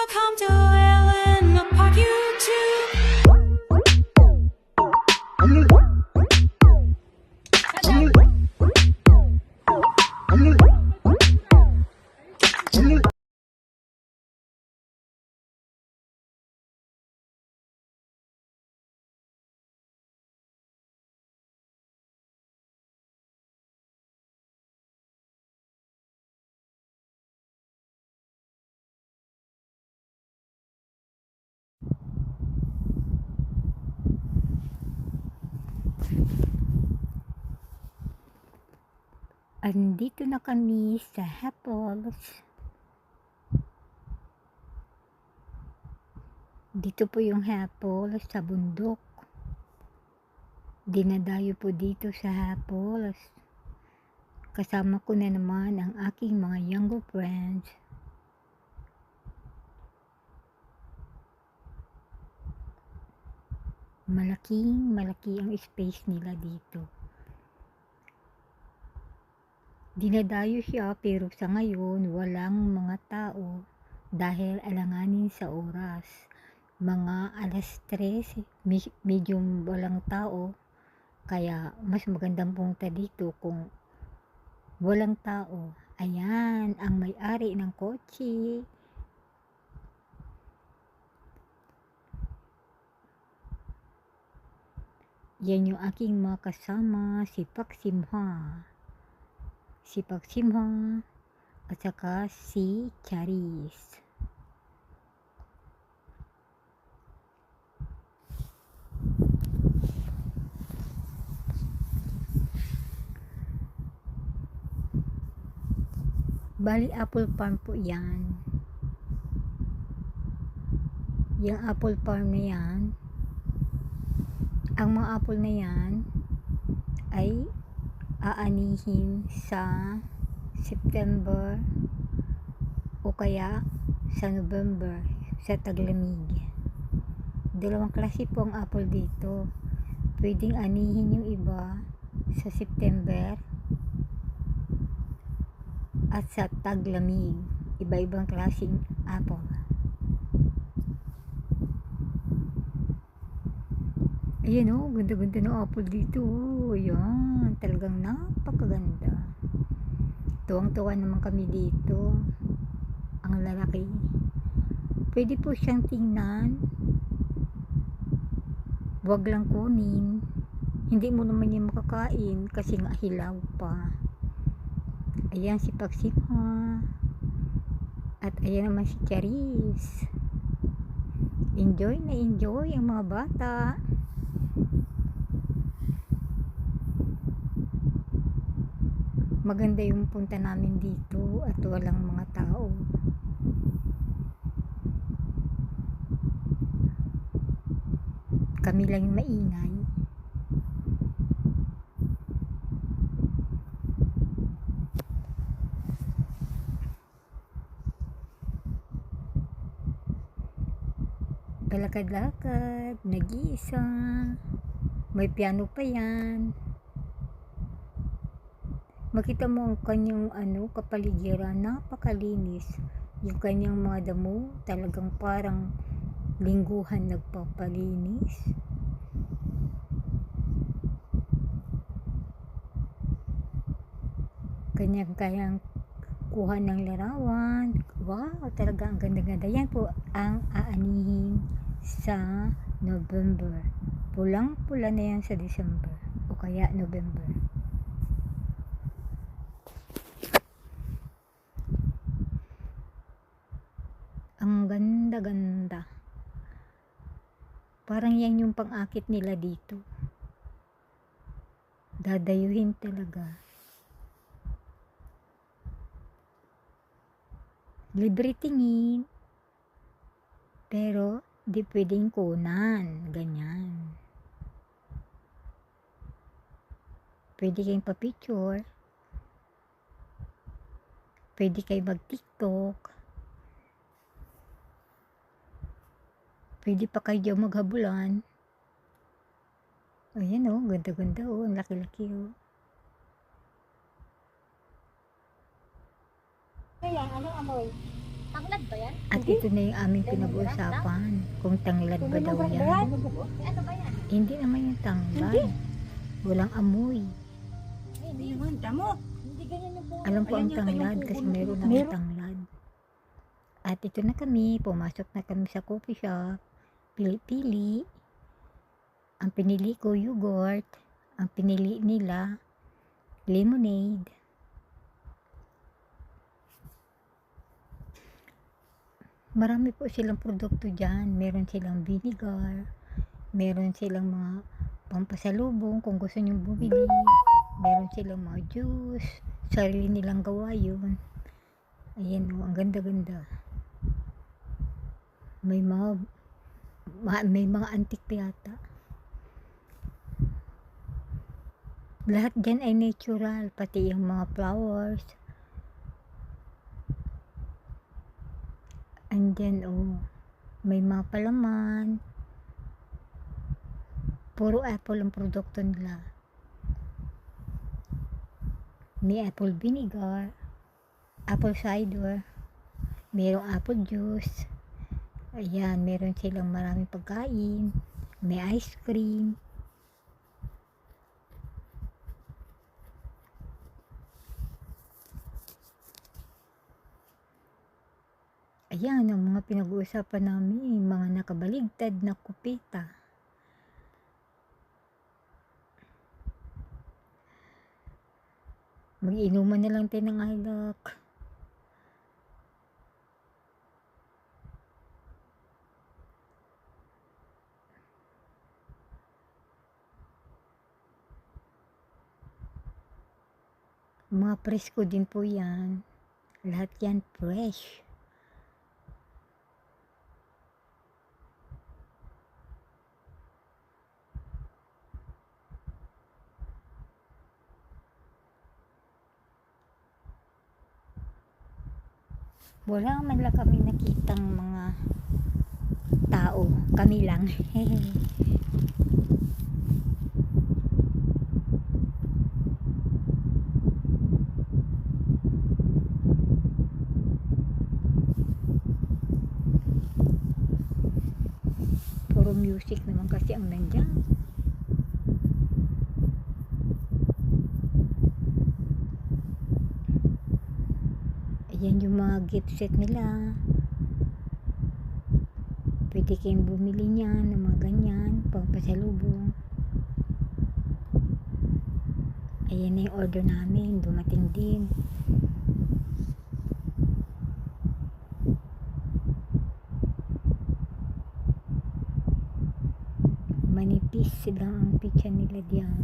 Welcome to Ellen Park YouTube. Andito na kami sa Hapols. Dito po yung Hapols sa bundok. Dinadayo po dito sa Hapols. Kasama ko na naman ang aking mga younger friends. Malaki ang space nila dito. Dinadayo siya pero sa ngayon walang mga tao dahil alanganin sa oras. Mga alas 3, medyo walang tao. Kaya mas magandang punta dito kung walang tao. Ayan, ang may-ari ng kotse. Yan yung aking mga kasama, si Paksimha. At saka si Charis. Bali apple farm po yan. Yung apple farm na yan, ang mga apple na yan ay aanihin sa September o kaya sa November sa taglamig. Dalawang klase po ang apple dito. Pwedeng anihin yung iba sa September at sa taglamig. Iba-ibang klaseng apple. Ayan o, ganda-ganda ng apple dito. Ayan, talagang napakaganda. Tuwang-tuwa naman kami dito. Ang lalaki. Pwede po siyang tingnan. Huwag lang kunin. Hindi mo naman yan makakain kasi nga hilaw pa. Ayan si Paksimha. At ayan naman si Charis. Enjoy na enjoy ang mga bata. Maganda yung punta namin dito at walang mga tao. Kami lang yung maingay. Palakad-lakad, nag-iisa. May piano pa yan. Makita mo ang kanyang kapaligiran, napakalinis. Yung kanyang mga damo, talagang parang lingguhan nagpapalinis. Kanyang kuha ng larawan. Wow, talaga ang ganda-ganda. Yan po ang aanihin sa November. Pulang-pula na yan sa December o kaya November. Ang ganda-ganda. Parang yan yung pang-akit nila dito. Dadayuhin talaga. Libre tingin. Pero di pwedeng kunan. Ganyan. Pwede kayong pa-picture. Pwede kayo mag-TikTok. Pwede pa kayo maghabulan. Ayan o, ganda-ganda o. Ang laki-laki o. Kaya, anong amoy? Tanglad ba yan? At ito na yung aming pinag-uusapan. Kung tanglad ba daw yan. Ano ba yan? Hindi naman yung tanglad. Walang amoy. Hindi. Naman, tamo. Hindi ganyan yung bunga. Alam ko ang Ayan yata yung tanglad kasi pupuno. meron akong tanglad. At ito na kami. Pumasok na kami sa coffee shop. Pili-pili. Ang pinili ko, yogurt. Ang pinili nila, lemonade. Marami po silang produkto dyan. Meron silang vinegar. Meron silang mga pampasalubong kung gusto nyo bumili. Meron silang mga juice. Sarili nilang gawa yun. Ayan o, ang ganda-ganda. May mga antik pa yata. Lahat dyan ay natural. Pati yung mga flowers. And then, may mga palaman. Puro apple ang produkto nila. May apple vinegar, apple cider, mayroong apple juice. Ayan, meron silang maraming pagkain. May ice cream. Ayan, ang mga pinag-uusapan namin, mga nakabaligtad na kupita. Mag-inuman na lang tayo ng alak. Mga presko din po yan. Lahat yan fresh. Wala man lang kami nakitang mga tao. Kami lang. Puro music naman kasi ang nandyan. Ayan yung mga gift set nila. Pwede kayong bumili niyan ng mga ganyan, pangpasalubong. Ayan na yung order namin, dumating din. Manipis lang ang pizza nila diyan.